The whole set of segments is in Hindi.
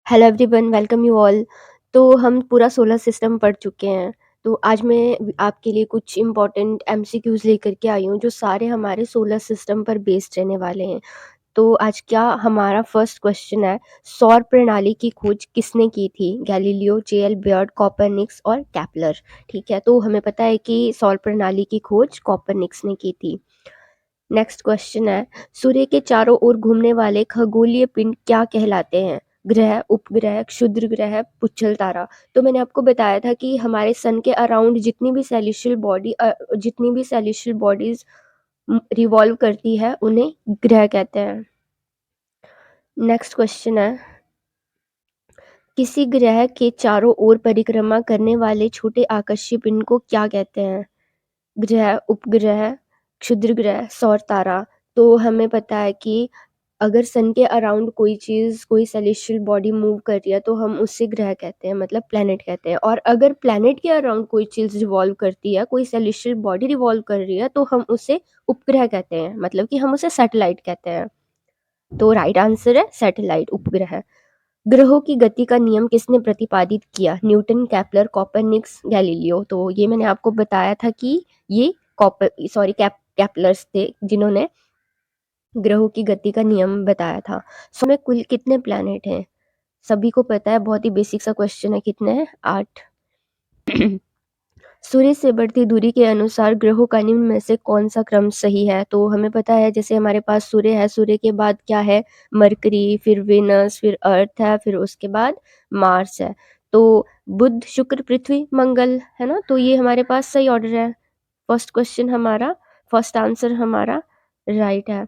Hello everyone, welcome you all. तो हम पूरा सोलर सिस्टम पढ़ चुके हैं। तो आज मैं आपके लिए कुछ इम्पोर्टेंट एमसीक्यूज़ लेकर के आई हूँ जो सारे हमारे सोलर सिस्टम पर बेस्ड रहने वाले हैं। तो आज क्या हमारा फर्स्ट क्वेश्चन है, सौर प्रणाली की खोज किसने की थी? गैलीलियो, जे.एल. बियर्ड, कोपरनिकस और केपलर। ठीक है, तो हमें पता है कि सौर प्रणाली की खोज कोपरनिकस ने की थी। नेक्स्ट क्वेश्चन है, सूर्य के चारों ओर घूमने वाले खगोलीय पिंड क्या कहलाते हैं? ग्रह, उपग्रह, क्षुद्र ग्रह, पुच्छल तारा। तो मैंने आपको बताया था कि हमारे सन के अराउंड जितनी भी सेलेस्टियल बॉडीज रिवॉल्व करती है उन्हें ग्रह कहते हैं। नेक्स्ट क्वेश्चन है, किसी ग्रह के चारों ओर परिक्रमा करने वाले छोटे आकाशीय पिंड को क्या कहते हैं? ग्रह, उपग्रह, क्षुद्र ग्रह, सौर तारा। तो हमें पता है कि अगर सन के अराउंड कोई चीज़, कोई सेलेस्टियल बॉडी मूव कर रही है तो हम उसे ग्रह कहते हैं, मतलब प्लैनेट कहते हैं। और अगर प्लैनेट के अराउंड कोई चीज़ रिवॉल्व करती है, कोई सेलेस्टियल बॉडी रिवॉल्व कर रही है तो हम उसे उपग्रह कहते हैं, मतलब कि हम उसे सैटेलाइट कहते हैं। तो राइट आंसर है सैटेलाइट, उपग्रह। ग्रहों की गति का नियम किसने प्रतिपादित किया? Newton, Kepler, Copernicus, Galileo. तो ये मैंने आपको बताया था कि ये केपलर्स थे जिन्होंने ग्रहों की गति का नियम बताया था। सो में कुल कितने प्लैनेट हैं? सभी को पता है, बहुत ही बेसिक सा क्वेश्चन है। कितने हैं? 8। सूर्य से बढ़ती दूरी के अनुसार ग्रहों का निम्न में से कौन सा क्रम सही है? तो हमें पता है, जैसे हमारे पास सूर्य है, सूर्य के बाद क्या है? मरकरी, फिर वेनस, फिर अर्थ है, फिर उसके बाद मार्स है। तो बुध, शुक्र, पृथ्वी, मंगल, है ना? तो ये हमारे पास सही ऑर्डर है। फर्स्ट आंसर हमारा राइट है।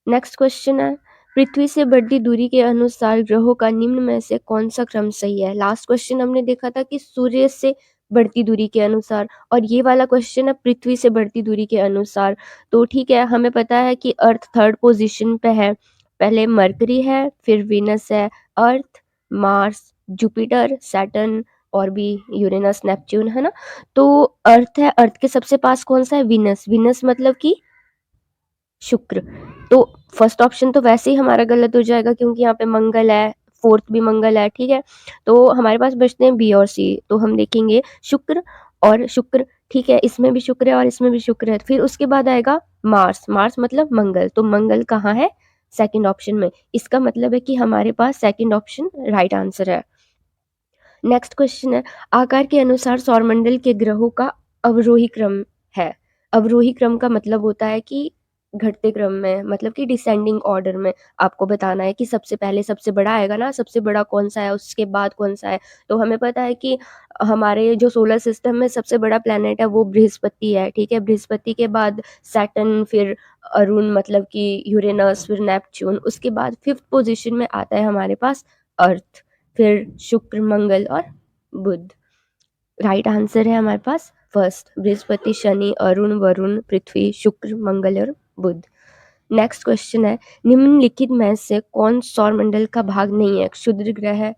नेक्स्ट क्वेश्चन है, पृथ्वी से बढ़ती दूरी के अनुसार ग्रहों का निम्न में से कौन सा क्रम सही है? लास्ट क्वेश्चन हमने देखा था कि सूर्य से बढ़ती दूरी के अनुसार, और ये वाला क्वेश्चन है पृथ्वी से बढ़ती दूरी के अनुसार। तो ठीक है, हमें पता है कि अर्थ थर्ड पोजीशन पे है। पहले मरकरी है, फिर वीनस है, अर्थ, मार्स, जुपिटर, सैटर्न और भी यूरेनस, नेपच्यून, है ना? तो अर्थ है, अर्थ के सबसे पास कौन सा है? वीनस। वीनस मतलब कि शुक्र। तो फर्स्ट ऑप्शन तो वैसे ही हमारा गलत हो जाएगा क्योंकि यहाँ पे मंगल है, फोर्थ भी मंगल है। ठीक है, तो हमारे पास बचते हैं बी और सी। तो हम देखेंगे शुक्र और शुक्र। ठीक है, इसमें भी शुक्र है और इसमें भी शुक्र है। फिर उसके बाद आएगा मार्स। मार्स मतलब मंगल। तो मंगल कहाँ है? सेकंड ऑप्शन में। इसका मतलब है कि हमारे पास सेकंड ऑप्शन राइट आंसर है। नेक्स्ट क्वेश्चन है, आकार के अनुसार सौरमंडल के ग्रहों का अवरोही क्रम है। अवरोही क्रम का मतलब होता है कि घटते क्रम में, मतलब कि डिसेंडिंग ऑर्डर में। आपको बताना है कि सबसे पहले सबसे बड़ा आएगा ना, सबसे बड़ा कौन सा है, उसके बाद कौन सा है। तो हमें पता है कि हमारे जो सोलर सिस्टम में सबसे बड़ा प्लेनेट है वो बृहस्पति है। ठीक है, बृहस्पति के बाद सैटर्न, फिर अरुण मतलब कि यूरेनस, फिर नेपच्यून, उसके बाद फिफ्थ पोजीशन में आता है हमारे पास अर्थ, फिर शुक्र, मंगल और बुध। राइट आंसर है हमारे पास फर्स्ट, बृहस्पति, शनि, अरुण, वरुण, पृथ्वी, शुक्र, मंगल और बुध। नेक्स्ट क्वेश्चन है, निम्नलिखित में से कौन सौरमंडल का भाग नहीं है? क्षुद्र ग्रह,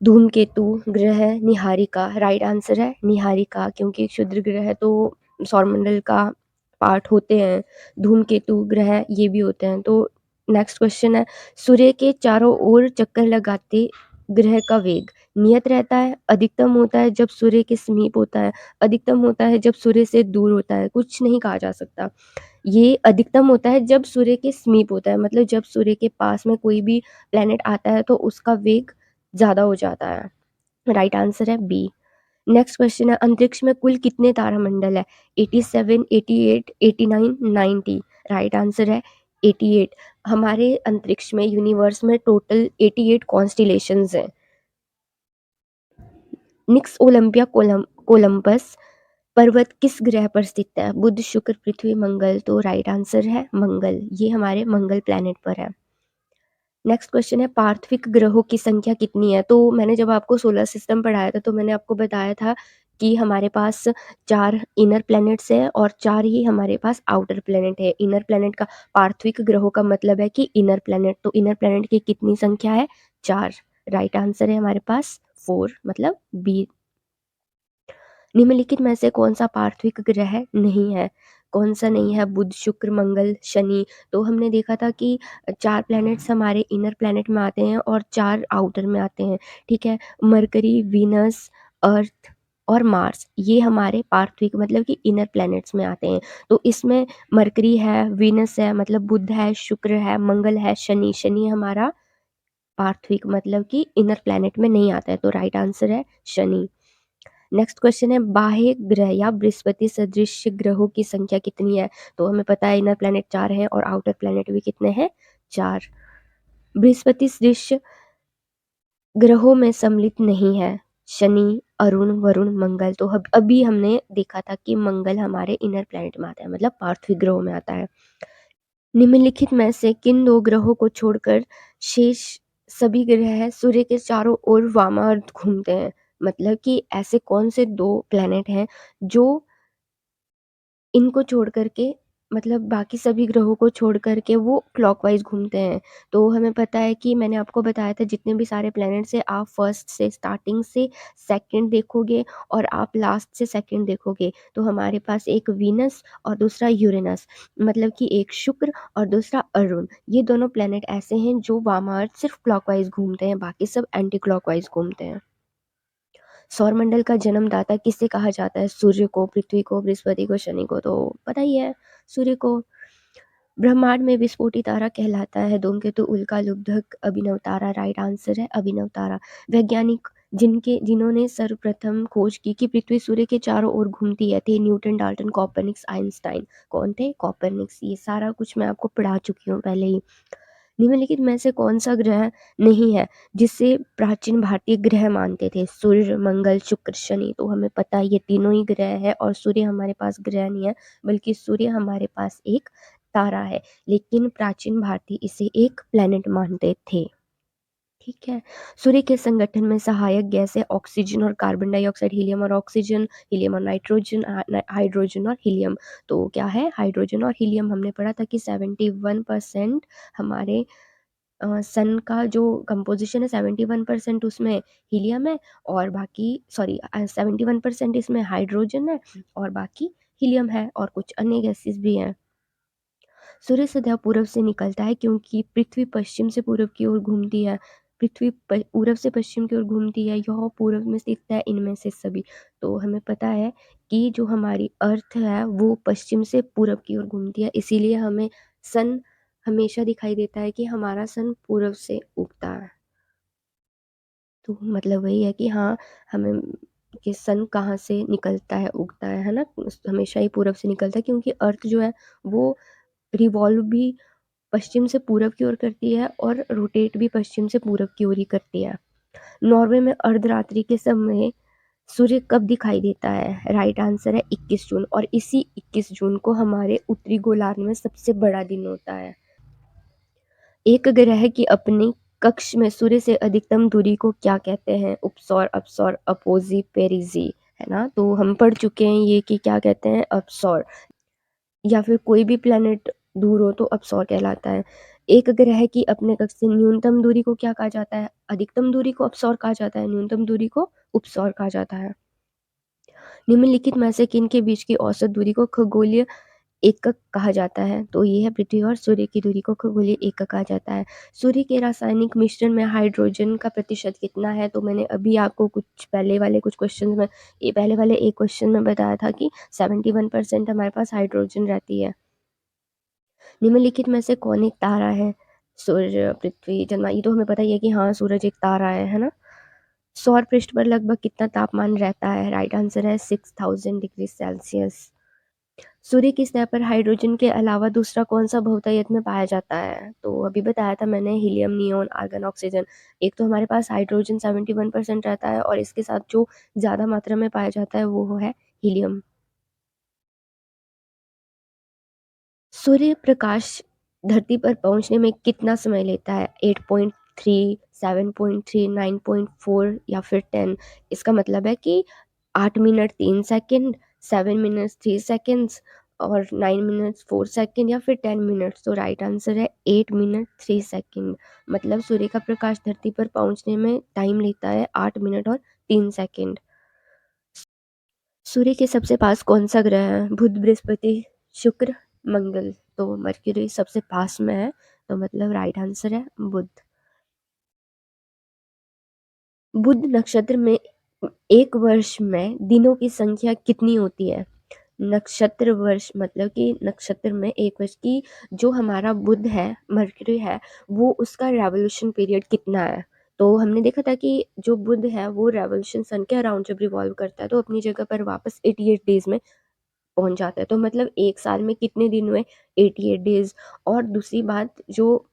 धूमकेतु, ग्रह, निहारिका। राइट आंसर है निहारिका, क्योंकि क्षुद्र ग्रह तो सौरमंडल का पार्ट होते हैं, धूमकेतु ग्रह ये भी होते हैं। तो नेक्स्ट क्वेश्चन है, सूर्य के चारों ओर चक्कर लगाते ग्रह का वेग नियत रहता है, अधिकतम होता है जब सूर्य के समीप होता है, अधिकतम होता है जब सूर्य से दूर होता है? कुछ नहीं कहा जा सकता। ये अधिकतम होता है जब सूर्य के समीप होता है, मतलब जब सूर्य के पास में कोई भी प्लेनेट आता है तो उसका वेग ज़्यादा हो जाता है। राइट आंसर है बी। नेक्स्ट क्वेश्चन है, अंतरिक्ष में कुल कितने तारामंडल है? 87, 88, 89, 90। राइट आंसर है 88। हमारे अंतरिक्ष में, यूनिवर्स में टोटल 88 कॉन्स्टिलेशंस हैं। निक्स ओलंपिया कोलंबस पर्वत किस ग्रह पर स्थित है? बुध, शुक्र, पृथ्वी, मंगल। तो राइट आंसर है मंगल, ये हमारे मंगल प्लैनेट पर है। नेक्स्ट क्वेश्चन है, पार्थिव ग्रहों की संख्या कितनी है? तो मैंने जब आपको सोलर सिस्टम पढ़ाया था तो मैंने आपको बताया था कि हमारे पास 4 इनर प्लैनेट्स हैं और 4 ही हमारे पास आउटर प्लैनेट है। इनर प्लैनेट का, पार्थिव ग्रहों का मतलब है कि इनर प्लैनेट। तो इनर प्लैनेट की कितनी संख्या है? 4। राइट आंसर है हमारे पास 4, मतलब बी। निम्नलिखित में से कौन सा पार्थिव ग्रह नहीं है? कौन-सा नहीं है, बुध, शुक्र, मंगल, शनि। तो हमने देखा था कि 4 प्लैनेट्स हमारे इनर प्लैनेट में आते हैं और 4 आउटर में आते हैं, ठीक है? मरकरी, वीनस, अर्थ और मार्स ये हमारे पार्थिव मतलब कि इनर प्लैनेट्स में आते हैं। तो इसमें मरकरी है, वीनस है मतलब बुध है, शुक्र है, मंगल है, शनि हमारा पार्थिव मतलब कि इनर प्लैनेट में नहीं आता है, तो राइट आंसर है शनि। नेक्स्ट क्वेश्चन है बाह्य ग्रह या बृहस्पति सदृश ग्रहों की संख्या कितनी है? तो हमें पता है इनर प्लैनेट 4 है और आउटर प्लैनेट भी कितने हैं? 4। बृहस्पति सदृश ग्रहों में सम्मिलित नहीं है शनि, अरुण, वरुण, मंगल। तो अब अभी हमने देखा था कि मंगल हमारे इनर प्लैनेट में आता है मतलब पार्थिव ग्रहों में आता है। निम्नलिखित में से किन 2 ग्रहों को छोड़कर शेष सभी ग्रह सूर्य के चारों ओर वामावर्त घूमते हैं? मतलब कि ऐसे कौन से 2 प्लैनेट हैं जो इनको छोड़ कर के मतलब बाकी सभी ग्रहों को छोड़ कर के वो क्लॉकवाइज़ घूमते हैं। तो हमें पता है कि मैंने आपको बताया था जितने भी सारे प्लैनेट्स हैं आप फर्स्ट से स्टार्टिंग से सेकंड देखोगे और आप लास्ट से सेकंड देखोगे। तो हमारे पास एक वीनस और दूसरा यूरेनस मतलब कि एक शुक्र और दूसरा अरुण। ये दोनों प्लैनेट ऐसे हैं जो वामावर्त सिर्फ़ क्लॉकवाइज़ घूमते हैं, बाकी सब एंटी क्लॉकवाइज़ घूमते हैं। सौरमंडल का जन्मदाता किसे कहा जाता है? सूर्य को, पृथ्वी को, बृहस्पति को, शनि को। तो पता ही है सूर्य को। ब्रह्मांड में विस्फोटी तारा कहलाता है धूमकेतु, उल्का, लुब्धक, अभिनव तारा। राइट आंसर है अभिनव तारा। वैज्ञानिक जिन्होंने सर्वप्रथम खोज की कि पृथ्वी सूर्य के चारों ओर घूमती है थे न्यूटन, डाल्टन, कॉपरनिक्स, आइंस्टाइन। कौन थे? कॉपरनिक्स। ये सारा कुछ मैं आपको पढ़ा चुकी हूँ पहले ही। निम्नलिखित में से कौन-सा ग्रह नहीं है जिसे प्राचीन भारतीय ग्रह मानते थे? सूर्य, मंगल, शुक्र, शनि। तो हमें पता है ये तीनों ही ग्रह है और सूर्य हमारे पास ग्रह नहीं है, बल्कि सूर्य हमारे पास एक तारा है, लेकिन प्राचीन भारतीय इसे एक प्लैनेट मानते थे। ठीक है। सूर्य के संगठन में सहायक गैस है ऑक्सीजन और कार्बन डाइऑक्साइड, हीलियम और ऑक्सीजन, हीलियम और नाइट्रोजन, हाइड्रोजन और हीलियम। तो क्या है? हाइड्रोजन और हीलियम। हमने पढ़ा था कि 71% हमारे सन का जो कंपोज़िशन है 71% उसमें हीलियम है और बाकी 71% इसमें हाइड्रोजन है और बाकी हीलियम है और कुछ अन्य गैसेस भी हैं। सूर्य सदैव पूरब से निकलता है क्योंकि पृथ्वी पश्चिम से पूरब की ओर घूमती है। पृथ्वी पूरब से पश्चिम की ओर घूमती है, यह पूरब में स्थित है इनमें से सभी। तो हमें पता है कि जो हमारी अर्थ है वो पश्चिम से पूरब की ओर घूमती है, इसीलिए हमें सन हमेशा दिखाई देता है कि हमारा सन पूरब से उगता है। तो मतलब वही है कि हाँ, हमें कि सन कहाँ से निकलता है, उगता है ना? हमेशा ही पूरब से निकलता है क्योंकि अर्थ जो है वो रिवॉल्व भी पश्चिम से पूरब की ओर करती है और रोटेट भी पश्चिम से पूरब की ओर ही करती है। नॉर्वे में अर्धरात्रि के समय सूर्य कब दिखाई देता है? राइट आंसर है 21 जून और इसी 21 जून को हमारे उत्तरी गोलार्ध में सबसे बड़ा दिन होता है। एक ग्रह की अपनी कक्ष में सूर्य से अधिकतम दूरी को क्या कहते हैं? उपसौर, अपसौर, अपोज़ी, पेरिजी, है ना? तो हम पढ़ चुके हैं ये कि क्या कहते हैं अपसौर या फिर कोई भी प्लैनेट दूर हो तो अपसौर कहलाता है। एक ग्रह की अपने कक्ष से न्यूनतम दूरी को क्या कहा जाता है? अधिकतम दूरी को अपसौर कहा जाता है, न्यूनतम दूरी को उपसौर कहा जाता है। निम्नलिखित में से किनके बीच की औसत दूरी को खगोलीय एकक कहा जाता है? तो ये है पृथ्वी और सूर्य की दूरी को खगोलीय एकक कहा जाता है। सूर्य के रासायनिक मिश्रण में हाइड्रोजन का प्रतिशत कितना है? तो मैंने अभी आपको कुछ पहले वाले कुछ क्वेश्चन में ये पहले वाले एक क्वेश्चन में बताया था कि 71% हमारे पास हाइड्रोजन रहती है। निम्नलिखित में से कौन एक तारा है? सूर्य, पृथ्वी, चंद्रमा। ये तो हमें पता ही है कि हाँ, सूरज एक तारा है ना? सौर पृष्ठ पर लगभग कितना तापमान रहता है? राइट आंसर है 6000 डिग्री सेल्सियस। सूर्य की सतह पर हाइड्रोजन के अलावा दूसरा कौन-सा बहुतायत में पाया जाता है? तो अभी बताया था मैंने हीलियम, नियॉन, आर्गन, ऑक्सीजन। एक तो हमारे पास हाइड्रोजन 71% रहता है और इसके साथ जो ज़्यादा मात्रा में पाया जाता है वो है हीलियम। सूर्य प्रकाश धरती पर पहुँचने में कितना समय लेता है? 8.3, 7.3, 9.4 या फिर 10? इसका मतलब है कि 8 मिनट 3 सेकंड, 7 मिनट्स 3 सेकंड्स और 9 मिनट्स 4 सेकंड या फिर 10 मिनट्स। तो राइट आंसर है 8 मिनट 3 सेकंड। मतलब सूर्य का प्रकाश धरती पर पहुँचने में टाइम लेता है 8 मिनट और 3 सेकंड। सूर्य के सबसे पास कौन-सा ग्रह है? बुध, बृहस्पति, शुक्र, मंगल। तो मर्क्यूरी सबसे पास में है, तो मतलब राइट आंसर है बुध। बुध नक्षत्र में एक वर्ष में दिनों की संख्या कितनी होती है? नक्षत्र वर्ष मतलब कि नक्षत्र में एक वर्ष की जो हमारा बुध है, मर्क्यूरी है, वो उसका रेवोल्यूशन पीरियड कितना है? तो हमने देखा था कि जो बुध है वो रेवोल्यूशन सन के अराउंड जब रिवॉल्व करता है तो अपनी जगह पर वापस 88 डेज में पहुंच जाता है। तो मतलब एक साल में कितने दिन हुए? 88 डेज। और दूसरी बात, जो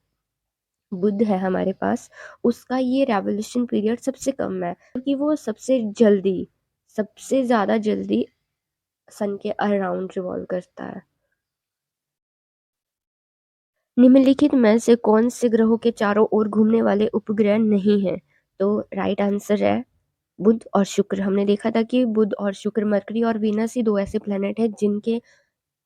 बुध है हमारे पास, उसका ये रेवोल्यूशन पीरियड सबसे कम है क्योंकि वो सबसे ज़्यादा जल्दी सन के अराउंड रिवॉल्व करता है। निम्नलिखित में से कौन से ग्रहों के चारों ओर घूमने वाले उपग्रह नहीं हैं? तो राइट आंसर है बुध और शुक्र। हमने देखा था कि बुध और शुक्र, मरकरी और वीनस ही दो ऐसे प्लेनेट हैं जिनके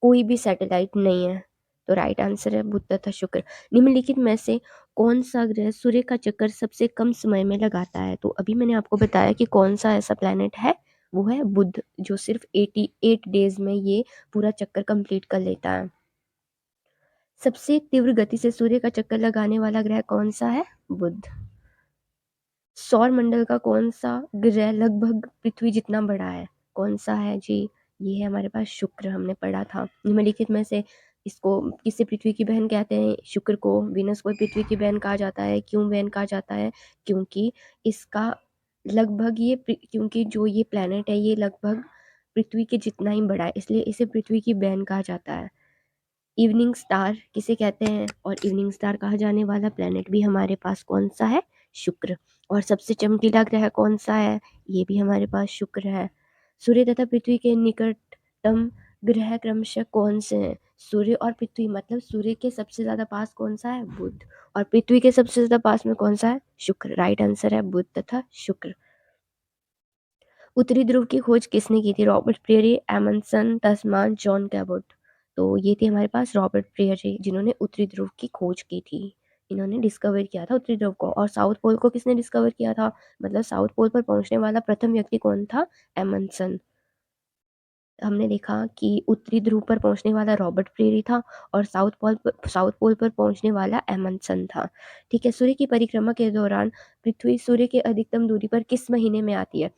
कोई भी सैटेलाइट नहीं है। तो राइट आंसर है बुध तथा शुक्र। निम्नलिखित में से कौन सा ग्रह सूर्य का चक्कर सबसे कम समय में लगाता है? तो अभी मैंने आपको बताया कि कौन सा ऐसा प्लेनेट है, वो है बुध, जो सिर्फ 88 डेज में ये पूरा चक्कर कंप्लीट कर लेता है। सबसे तीव्र गति से सूर्य का चक्कर लगाने वाला ग्रह कौन सा है? बुध। सौर मंडल का कौन सा ग्रह लगभग पृथ्वी जितना बड़ा है? कौन सा है जी? ये है हमारे पास शुक्र, हमने पढ़ा था। निम्नलिखित में से इसको किसे पृथ्वी की बहन कहते हैं? शुक्र को। वीनस को पृथ्वी की बहन कहा जाता है। क्यों बहन कहा जाता है? क्योंकि इसका लगभग क्योंकि जो ये प्लेनेट है ये लगभग पृथ्वी के जितना ही बड़ा है, इसलिए इसे पृथ्वी की बहन कहा जाता है। इवनिंग स्टार किसे कहते हैं? और इवनिंग स्टार कहा जाने वाला प्लेनेट भी हमारे पास कौन सा है? शुक्र। और सबसे चमकीला ग्रह कौन सा है? ये भी हमारे पास शुक्र है। सूर्य तथा पृथ्वी के निकटतम ग्रह क्रमशः कौन से हैं? सूर्य और पृथ्वी, मतलब सूर्य के सबसे ज्यादा पास कौन सा है? बुध। और पृथ्वी के सबसे ज्यादा पास में कौन सा है? शुक्र। राइट आंसर है बुध तथा शुक्र। उत्तरी ध्रुव की खोज किसने की थी? रॉबर्ट प्रियरी, एमंडसन, तस्मान, जॉन कैबोट। तो ये थे हमारे पास रॉबर्ट प्रियरी, जिन्होंने उत्तरी ध्रुव की खोज की थी। इन्होंने डिस्कवर किया था उत्तरी ध्रुव को। और साउथ पोल को किसने डिस्कवर किया था? मतलब साउथ पोल पर पहुंचने वाला प्रथम व्यक्ति कौन था? एमंडसन। हमने देखा कि उत्तरी ध्रुव पर पहुंचने वाला रॉबर्ट प्रेरी था और साउथ पोल पर पहुंचने वाला एमंडसन था। ठीक है। सूर्य की परिक्रमा के दौरान पृथ्वी सूर्य के अधिकतम दूरी पर किस महीने में आती है?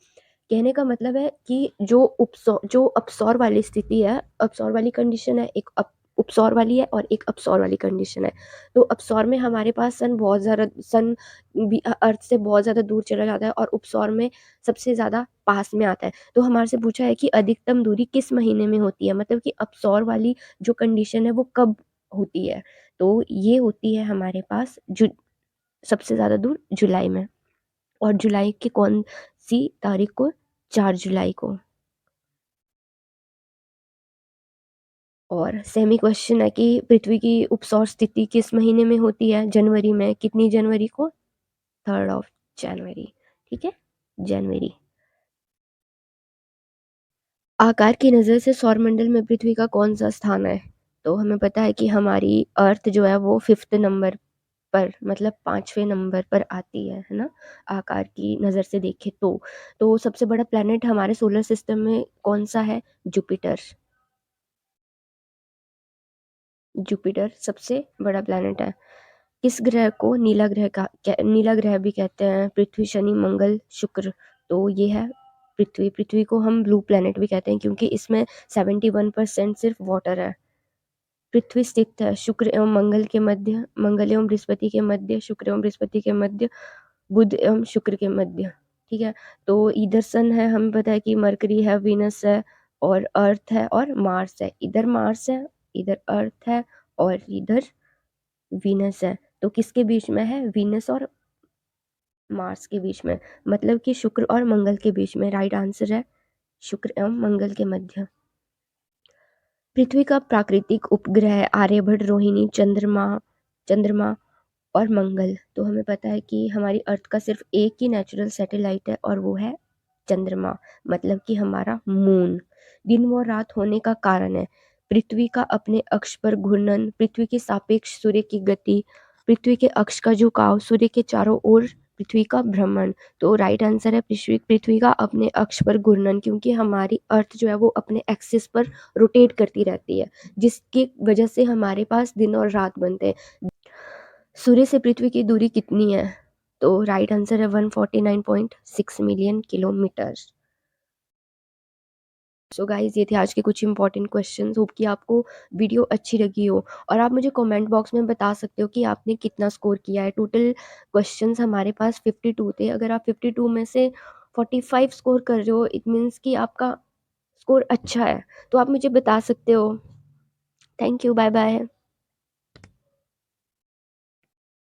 कहने का मतलब है कि जो अपसौर वाली स्थिति है, अपसौर वाली कंडीशन है, एक उपसौर वाली है और एक अपसौर वाली कंडीशन है। तो अपसौर में हमारे पास सन भी अर्थ से बहुत ज़्यादा दूर चला जाता है और उपसौर में सबसे ज़्यादा पास में आता है। तो हमारे से पूछा है कि अधिकतम दूरी किस महीने में होती है, मतलब कि अपसौर वाली जो कंडीशन है वो कब होती है? तो ये होती है हमारे पास सबसे ज़्यादा दूर जुलाई में। और जुलाई की कौन सी तारीख को? 4 जुलाई को। और सेमी क्वेश्चन है कि पृथ्वी की उपसौर स्थिति किस महीने में होती है? जनवरी में। कितनी जनवरी को? 3 जनवरी। ठीक है, जनवरी। आकार की नज़र से सौरमंडल में पृथ्वी का कौन सा स्थान है? तो हमें पता है कि हमारी अर्थ जो है वो 5th नंबर पर, मतलब 5वें नंबर पर आती है ना, आकार की नज़र से देखें तो सबसे बड़ा प्लेनेट हमारे सोलर सिस्टम में कौन सा है? जुपिटर। जुपिटर सबसे बड़ा प्लेनेट है। किस ग्रह को नीला ग्रह भी कहते हैं? पृथ्वी, शनि, मंगल, शुक्र। तो ये है पृथ्वी। पृथ्वी को हम ब्लू प्लेनेट भी कहते हैं क्योंकि इसमें 71% सिर्फ वाटर है। पृथ्वी स्थित है शुक्र एवं मंगल के मध्य, मंगल एवं बृहस्पति के मध्य, शुक्र एवं बृहस्पति के मध्य, बुध एवं शुक्र के मध्य। ठीक है। तो इधर सन है, हमें पता है कि मरकरी है, वीनस है और अर्थ है और मार्स है। इधर मार्स है, इधर अर्थ है और इधर वीनस है। तो किसके बीच में है? वीनस और मार्स के बीच में, मतलब कि शुक्र और मंगल के बीच में। राइट आंसर है शुक्र एवं मंगल के मध्य। पृथ्वी का प्राकृतिक उपग्रह है आर्यभट्ट, रोहिणी, चंद्रमा और मंगल। तो हमें पता है कि हमारी अर्थ का सिर्फ एक ही नेचुरल सैटेलाइट है और वो है चंद्रमा, मतलब कि हमारा मून। दिन व रात होने का कारण है पृथ्वी का अपने अक्ष पर घूर्णन, पृथ्वी के सापेक्ष सूर्य की गति, पृथ्वी के अक्ष का झुकाव, सूर्य के चारों ओर पृथ्वी का भ्रमण। तो राइट आंसर है पृथ्वी का अपने अक्ष पर घूर्णन, क्योंकि हमारी अर्थ जो है वो अपने एक्सिस पर रोटेट करती रहती है, जिसकी वजह से हमारे पास दिन और रात बनते हैं। सूर्य से पृथ्वी की दूरी कितनी है? तो राइट आंसर है 149.6 मिलियन किलोमीटर। सो गाइज, ये थे आज के कुछ इंपॉर्टेंट क्वेश्चंस। होप कि आपको वीडियो अच्छी लगी हो, और आप मुझे कमेंट बॉक्स में बता सकते हो कि आपने कितना स्कोर किया है। टोटल क्वेश्चंस हमारे पास 52 थे। अगर आप 52 में से 45 स्कोर कर रहे हो, इट मीन्स कि आपका स्कोर अच्छा है, तो आप मुझे बता सकते हो। Thank you, bye bye.